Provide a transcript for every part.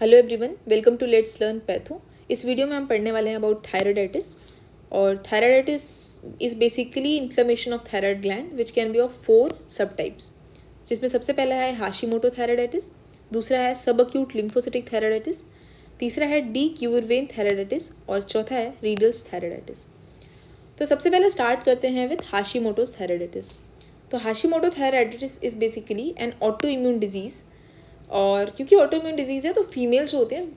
Hello everyone, welcome to let's learn patho. इस video में हम पढ़ने वाले हैं अबाउट थायराइडाइटिस। और thyroiditis is basically inflammation of thyroid gland which can be of 4 सब टाइप्स, जिसमें सबसे पहला है हाशीमोटो थायराइडाइटिस, दूसरा है सब अक्यूट लिम्फोसिटिक थायराइडाइटिस, तीसरा है डी क्यूरवेन थायराइडाइटिस और चौथा है रीडल्स थायराइडाइटिस। तो सबसे पहले स्टार्ट करते हैं विथ हाशीमोटोज थायराइडाइटिस। तो Hashimoto thyroiditis is basically an auto immune disease, और क्योंकि ऑटो इम्यून डिजीज़ है तो फीमेल जो होते हैं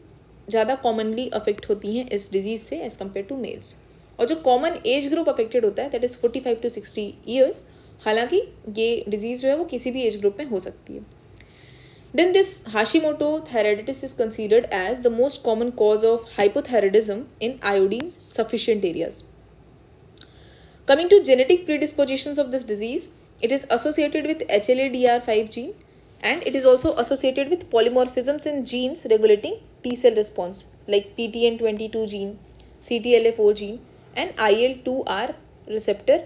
ज़्यादा कॉमनली अफेक्ट होती हैं इस डिजीज़ से एज़ कम्पेयर टू मेल्स। और जो कॉमन एज ग्रुप अफेक्टेड होता है दैट इज़ 45 to 60 ईयर्स। हालांकि ये डिजीज़ जो है वो किसी भी एज ग्रुप में हो सकती है। Then this Hashimoto thyroiditis is considered as the most common cause of hypothyroidism in iodine sufficient areas. Coming to genetic predispositions of this disease, it is associated with HLA-DR5 gene, and it is also associated with polymorphisms in genes regulating T cell response like PTN22 gene, CTLA4 gene, and IL2R receptor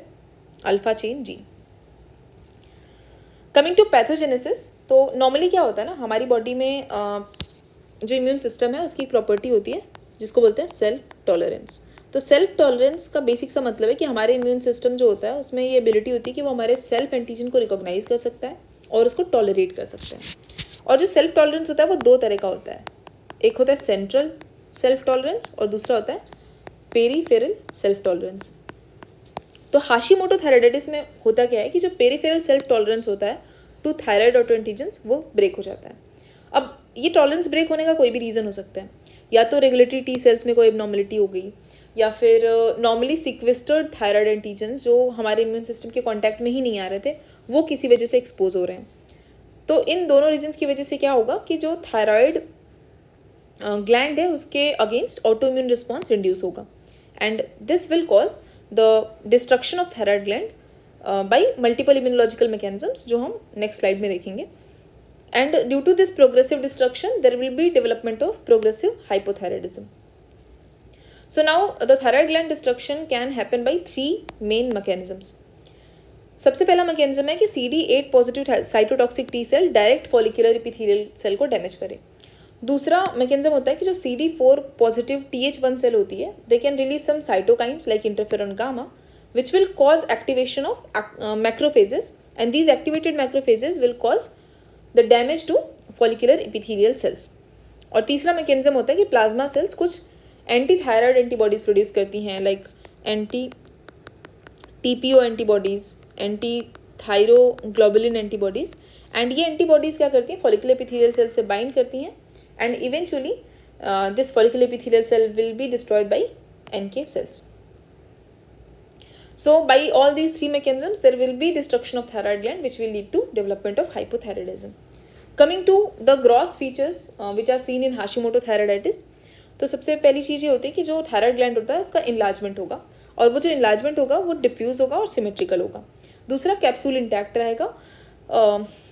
alpha chain gene. Coming to pathogenesis, तो normally क्या होता है ना, हमारी body में जो immune system है उसकी प्रॉपर्टी होती है जिसको बोलते हैं सेल्फ टॉलरेंस। तो सेल्फ टॉलरेंस का बेसिक सा मतलब है कि हमारे इम्यून सिस्टम जो होता है उसमें ये एबिलिटी होती है कि वो हमारे सेल्फ एंटीजन को रिकॉग्नाइज कर सकता है और उसको टॉलरेट कर सकता है। और जो सेल्फ टॉलरेंस होता है वो दो तरह का होता है, एक होता है सेंट्रल सेल्फ टॉलरेंस और दूसरा होता है पेरीफेरल सेल्फ टॉलरेंस। तो हाशीमोटो थायराइडाइटिस में होता क्या है कि जो पेरीफेरल सेल्फ टॉलरेंस होता है टू थायराइड ऑटोएंटीजेंस वो ब्रेक हो जाता है। अब ये टॉलरेंस ब्रेक होने का कोई भी रीज़न हो सकता है, या तो रेगुलेटरी टी सेल्स में कोई एबनॉर्मलिटी हो गई, या फिर नॉर्मली सिक्वेस्टर्ड थायराइड एंटीजेंस जो हमारे इम्यून सिस्टम के कांटेक्ट में ही नहीं आ रहे थे वो किसी वजह से एक्सपोज हो रहे हैं। तो इन दोनों रीजन्स की वजह से क्या होगा कि जो थायराइड ग्लैंड है उसके against auto immune response induce होगा, and this will cause the destruction of thyroid gland by multiple immunological mechanisms, जो हम नेक्स्ट स्लाइड में देखेंगे। And due to this progressive destruction, there will be development of progressive hypothyroidism. So now the thyroid gland destruction can happen by 3 main mechanisms. सबसे पहला mechanism है कि CD8 positive cytotoxic T cell direct follicular epithelial cell को damage करे। दूसरा mechanism होता है कि जो CD4 पॉजिटिव TH1 सेल होती है they can release some cytokines like interferon gamma which will cause activation of macrophages, and these activated macrophages will cause the damage to follicular epithelial cells. और तीसरा मैकेनिज्म होता है कि प्लाज्मा सेल्स कुछ anti thyroid antibodies produce करती हैं like anti TPO antibodies, anti thyroglobulin antibodies, and ये एंटीबॉडीज़ क्या करती हैं फॉलिकुलर एपिथेलियल सेल से बाइंड करती हैं, and eventually this follicular epithelial cell will be destroyed by NK cells. So by all these 3 mechanisms there will be destruction of thyroid gland which will lead to development of hypothyroidism. Coming to the gross features which are seen in Hashimoto thyroiditis, तो सबसे पहली चीज़ ये होती है कि जो thyroid gland होता है उसका इन्लार्जमेंट होगा, और वो जो इन्लार्जमेंट होगा वो डिफ्यूज़ होगा और सिमेट्रिकल होगा। दूसरा कैप्सूल इंटैक्ट रहेगा।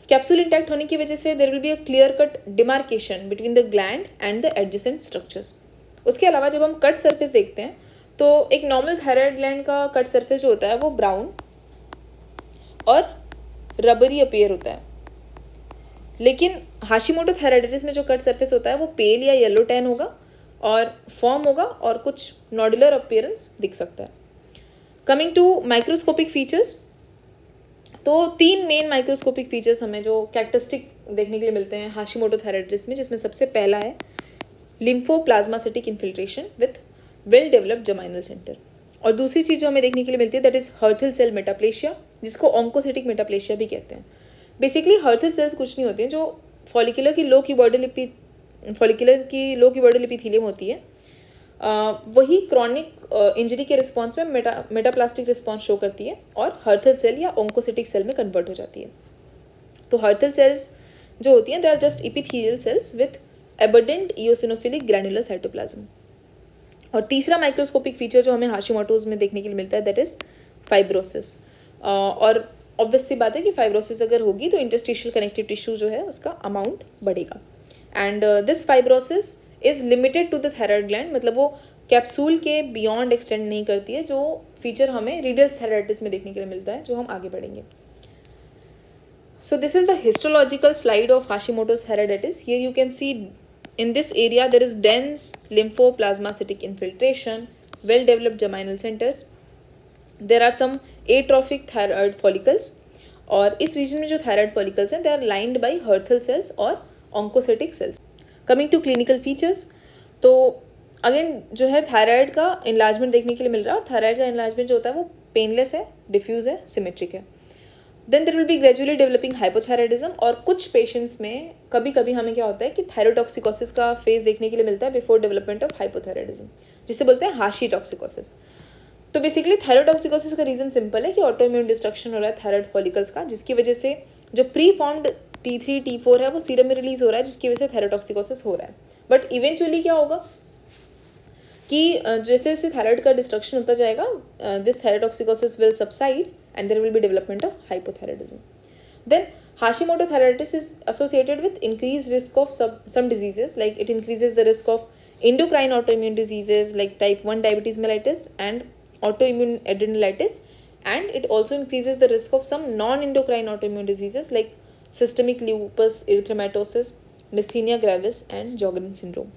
कैप्सूल इंटैक्ट होने की वजह से there will be a clear cut demarcation between the gland and the adjacent structures. उसके अलावा जब हम कट सर्फेस देखते हैं तो एक नॉर्मल थायराइड ग्लैंड का कट सरफेस जो होता है वो ब्राउन और रबरी अपीयर होता है, लेकिन हाशीमोटो थायराइडाइटिस में जो कट सरफेस होता है वो पेल या येलो टैन होगा और फॉर्म होगा और कुछ नॉडुलर अपीयरेंस दिख सकता है। कमिंग टू माइक्रोस्कोपिक फीचर्स, तो 3 मेन माइक्रोस्कोपिक फीचर्स हमें जो कैरेक्टरिस्टिक देखने के लिए मिलते हैं हाशीमोटो थायराइडाइटिस में, जिसमें सबसे पहला है lymphoplasmacytic infiltration with well developed germinal center, और दूसरी चीज़ जो हमें देखने के लिए मिलती है दैट इज़ हर्थल सेल मेटाप्लेशिया, जिसको ऑन्कोसिटिक मेटाप्लेशिया भी कहते हैं। बेसिकली हर्थल सेल्स कुछ नहीं होती हैं, जो फॉलिकुलर की लो क्यूबॉइडल एपिथेलियम होती है वही क्रॉनिक इंजरी के रिस्पॉन्स में मेटाप्लास्टिक रिस्पॉन्स शो करती है और हर्थल सेल या ऑन्कोसिटिक सेल में कन्वर्ट हो जाती है। तो हर्थल सेल्स जो होती हैं they are just epithelial cells with abundant eosinophilic granular cytoplasm. और तीसरा माइक्रोस्कोपिक फीचर जो हमें हाशीमोटोज में देखने के लिए मिलता है दैट इज़ फाइब्रोसिस। और ऑब्वियस सी बात है कि फाइब्रोसिस अगर होगी तो इंटरस्टिशियल कनेक्टिव टिश्यू जो है उसका अमाउंट बढ़ेगा, and this fibrosis is limited to the thyroid gland, मतलब वो कैप्सूल के बियॉन्ड एक्सटेंड नहीं करती है, जो फीचर हमें रीडल्स थायराइडाइटिस में देखने के लिए मिलता है जो हम आगे बढ़ेंगे। So this is the histological slide of Hashimoto's thyroiditis. Here you can see In this area, there is dense lymphoplasmacytic infiltration, well-developed germinal centers. There are some atrophic thyroid follicles. और इस रीजन में जो thyroid follicles हैं, they are lined by Hurthle cells और oncocytic cells. Coming to clinical features, तो again जो है thyroid का इन्लार्जमेंट देखने के लिए मिल रहा है. और थायराइड का इन्लार्जमेंट जो होता है वो पेनलेस है, डिफ्यूज है, सिमेट्रिक है. Then there will be gradually developing hypothyroidism. और कुछ पेशेंट्स में कभी कभी हमें क्या होता है कि थायरोटॉक्सिकोसिस का फेज देखने के लिए मिलता है बिफोर डेवलपमेंट ऑफ हाइपोथायराइडिज्म, जिसे बोलते हैं हाशी टॉक्सिकोसिस. तो बेसिकली थायरोटॉक्सिकोसिस का रीज़न सिंपल है कि ऑटो इम्यून डिस्ट्रक्शन हो रहा है थायराइड फॉलिकल्स का, जिसकी वजह से जो प्री फॉर्म्ड T3 T4 है वो सीरम में रिलीज हो रहा है, जिसकी वजह से थायरोटॉक्सिकोसिस हो रहा है. बट इवेंचुअली क्या होगा कि जैसे जैसे थायराइड का डिस्ट्रक्शन होता जाएगा, this thyrotoxicosis will subside and there will be development of hypothyroidism. Then Hashimoto thyroiditis is associated with increased risk of some diseases, like it increases the risk of endocrine autoimmune diseases like type 1 diabetes mellitus and autoimmune adrenalitis, and it also increases the risk of some non-endocrine autoimmune diseases like systemic lupus erythematosus, myasthenia gravis and Sjogren syndrome.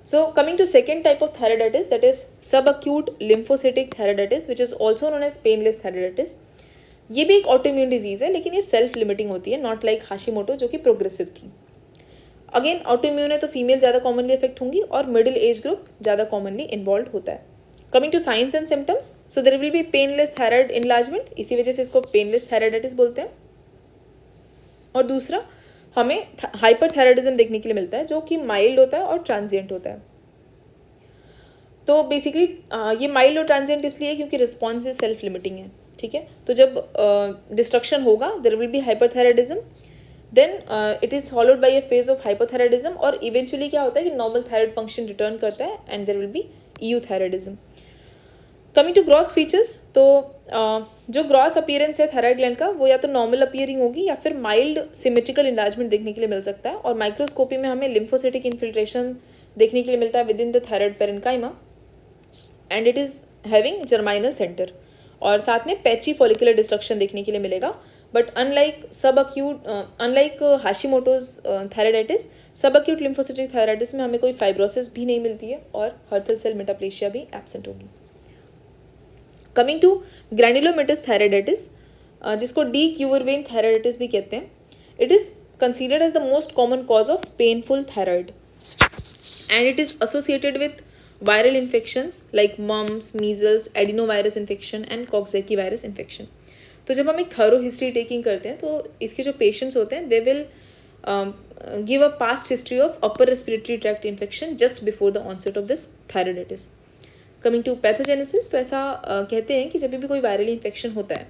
So coming to second type of thyroiditis, that is subacute lymphocytic thyroiditis, which is also known as painless thyroiditis. ये भी एक autoimmune disease है, लेकिन ये self limiting होती है, not like Hashimoto जो कि प्रोग्रेसिव थी. अगेन ऑटोइम्यून है तो फीमेल ज़्यादा कॉमनली इफेक्ट होंगी और मिडिल एज ग्रुप ज़्यादा कॉमनली इन्वॉल्व होता है. Coming to signs and symptoms, so there will be painless thyroid enlargement, इसी वजह से इसको पेनलेस थायराइडाइटिस बोलते हैं. और दूसरा हमें हाइपरथायराइडिज्म देखने के लिए मिलता है जो कि माइल्ड होता है और ट्रांजिएंट होता है. तो बेसिकली ये माइल्ड और ट्रांजिएंट इसलिए क्योंकि रिस्पॉन्स इज सेल्फ लिमिटिंग है. ठीक है, तो जब डिस्ट्रक्शन होगा there will be hyperthyroidism, then it is followed by a phase of hypothyroidism, और इवेंचुअली क्या होता है कि नॉर्मल थायराइड फंक्शन रिटर्न करता है and there will be euthyroidism. Coming to gross features, तो जो ग्रॉस अपीयरेंस है थायराइड ग्लैंड का वो या तो नॉर्मल अपीयरिंग होगी या फिर माइल्ड सिमेट्रिकल इन्लार्जमेंट देखने के लिए मिल सकता है. और माइक्रोस्कोपी में हमें लिम्फोसाइटिक इन्फिल्ट्रेशन देखने के लिए मिलता है within the thyroid parenchyma, and it is having germinal center. और साथ में पैची फॉलिकुलर डिस्ट्रक्शन देखने के लिए मिलेगा. But unlike Hashimoto's thyroiditis, subacute lymphocytic thyroiditis में हमें कोई फाइब्रोसिस भी नहीं मिलती है और हर्थल सेल मेटाप्लेशिया भी एब्सेंट होगी. कमिंग टू ग्रैन्युलोमेटस थायराइडाइटिस, जिसको डी क्यूवरवेन थायराइडाइटिस भी कहते हैं. It is considered as the most common cause of painful thyroid and it is associated with viral infections like mumps, measles, adenovirus infection and coxsackie virus infection. तो जब हम एक thorough history taking करते हैं तो इसके जो पेशेंट्स होते हैं they will give a past history of upper respiratory tract infection just before the onset of this thyroiditis. Coming to pathogenesis, तो ऐसा कहते हैं कि जब भी कोई वायरल इन्फेक्शन होता है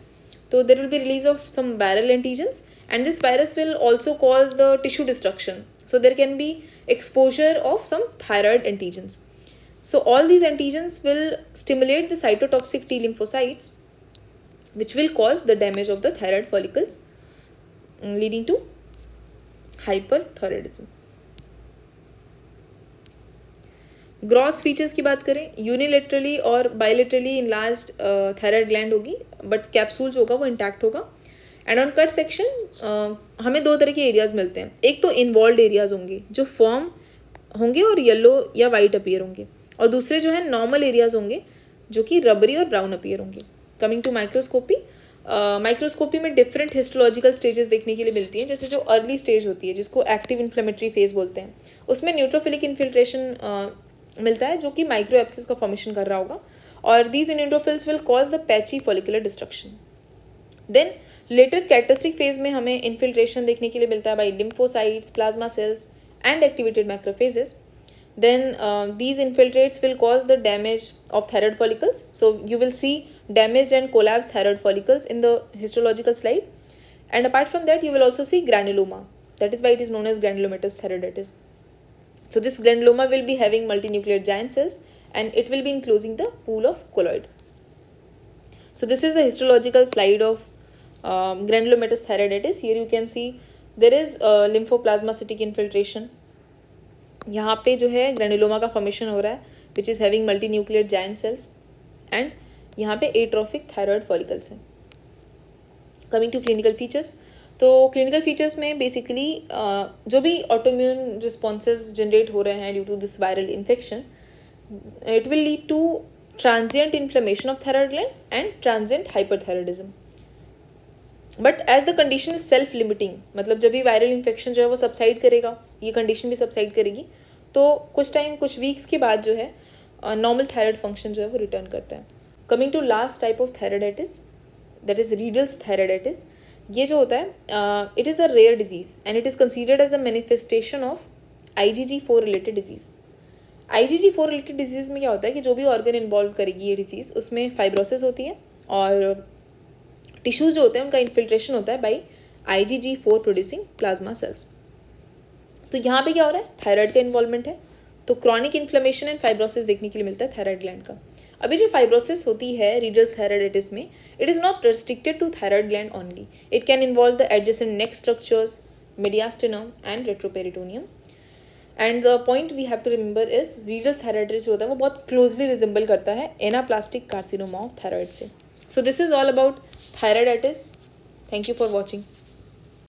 तो there will be release of some viral antigens and this virus will also cause the tissue destruction. So there can be exposure of some thyroid antigens. So all these antigens will stimulate the cytotoxic T lymphocytes, which will cause the damage of the thyroid follicles, leading to hyperthyroidism. Gross features की बात करें, unilaterally और bilaterally enlarged thyroid gland होगी, but capsule जो होगा वो intact होगा. And on cut section हमें दो तरह के एरियाज मिलते हैं. एक तो इन्वॉल्व एरियाज होंगे जो फॉर्म होंगे और येलो या वाइट अपीयर होंगे, और दूसरे जो है नॉर्मल एरियाज होंगे जो कि रबरी और ब्राउन अपीयर होंगे. कमिंग टू माइक्रोस्कोपी, माइक्रोस्कोपी में डिफरेंट हिस्टोलॉजिकल स्टेजेस देखने के लिए मिलती हैं. जैसे जो अर्ली स्टेज होती है जिसको एक्टिव इन्फ्लेमेटरी फेज बोलते हैं, उसमें न्यूट्रोफिलिक इन्फिल्ट्रेशन मिलता है जो कि माइक्रो एब्सिस का फॉर्मेशन कर रहा होगा, और these neutrophils will cause the patchy follicular destruction. Then later characteristic phase में हमें इन्फिल्ट्रेशन देखने के लिए मिलता है by lymphocytes, plasma cells and activated macrophages. Then these infiltrates will cause the damage of thyroid follicles. So you will see damaged and collapsed thyroid follicles in the histological slide. And apart from that, you will also see granuloma. That is why it is known as granulomatous thyroiditis. So this granuloma will be having multinuclear giant cells and it will be enclosing the pool of colloid. So this is the histological slide of granulomatous thyroiditis. Here you can see there is lymphoplasmacytic infiltration. यहाँ पे जो है granuloma का formation हो रहा है which is having multi nuclear giant cells, and यहाँ पे एट्रोफिक थायराइड फॉलिकल्स हैं. कमिंग टू क्लिनिकल फीचर्स, तो क्लिनिकल फीचर्स में बेसिकली जो भी ऑटोइम्यून रिस्पॉन्सेज जनरेट हो रहे हैं due to this viral infection, it will lead to transient inflammation of thyroid gland and transient hyperthyroidism. But as the condition is self limiting, मतलब जब भी वायरल इन्फेक्शन जो है वो सबसाइड करेगा, ये कंडीशन भी सबसाइड करेगी, तो कुछ वीक्स के बाद जो है नॉर्मल थायराइड फंक्शन जो है वो रिटर्न करता है. Coming to last type of thyroiditis, that is Riedel's thyroiditis. ये जो होता है it is a rare disease and it is considered as a manifestation of IgG4 related disease. IgG4 related disease में क्या होता है कि जो भी ऑर्गन इन्वॉल्व करेगी ये डिजीज़, उसमें फाइब्रोसिस होती है और टिश्यूज़ जो होते हैं उनका इन्फिल्ट्रेशन होता है by IgG4 producing plasma cells. तो यहाँ पे क्या हो रहा है, थायराइड का इन्वॉल्वमेंट है, तो क्रॉनिक इन्फ्लेमेशन एंड फाइब्रोसिस देखने के लिए मिलता है थायराइड ग्लैंड का. अभी जो फाइब्रोसिस होती है रीडल्स थायराइडाइटिस में, it is not restricted to thyroid gland only. It can involve the adjacent neck structures, mediastinum and retroperitoneum. And the point we have to remember is Riedel's thyroiditis जो होता है वो बहुत closely resemble करता है anaplastic carcinoma of thyroid से. So this is all about thyroiditis. Thank you for watching.